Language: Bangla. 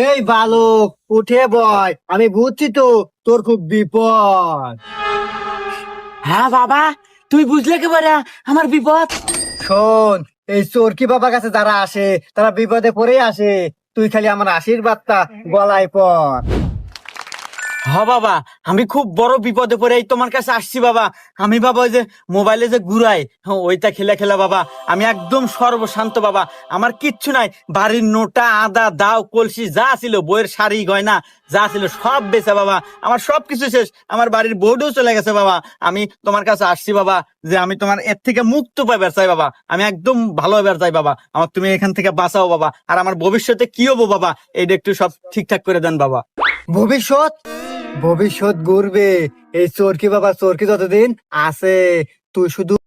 এই বালক, উঠে বয়, আমি বুঝছি তো তোর খুব বিপদ। হ্যাঁ বাবা, তুই বুঝলে কি করে আমার বিপদ? শোন, এই চোরকি বাবার কাছে যারা আসে তারা বিপদে পড়ে আসে। তুই খালি আমার আশীর্বাদটা গলায় পর। হ বাবা, আমি খুব বড় বিপদে পড়ে এই তোমার কাছে আসছি বাবা। আমি বাবা ওই যে মোবাইলে যে ঘুরাই, ওইটা খেলা খেলা বাবা। আমি একদম সর্বশান্ত বাবা, আমার কিচ্ছু নাই। বাড়ির নোটা, আদা, দাও, কলসি যা ছিল, বইয়ের শাড়ি গয়না যা ছিল সব বেচা বাবা। আমার সব কিছু শেষ, আমার বাড়ির বউটাও চলে গেছে বাবা। আমি তোমার কাছে আসছি বাবা, যে আমি তোমার এর থেকে মুক্ত পাইবার চাই বাবা। আমি একদম ভালো হইবার চাই বাবা, আমার তুমি এখান থেকে বাঁচাও বাবা। আর আমার ভবিষ্যতে কি হবো বাবা, এইটা একটু সব ঠিকঠাক করে দেন বাবা। ভবিষ্যৎ ভবিষ্যৎ গড়বে এই চোরকি বাবা, চোরকি যতদিন আছে। তুই শুধু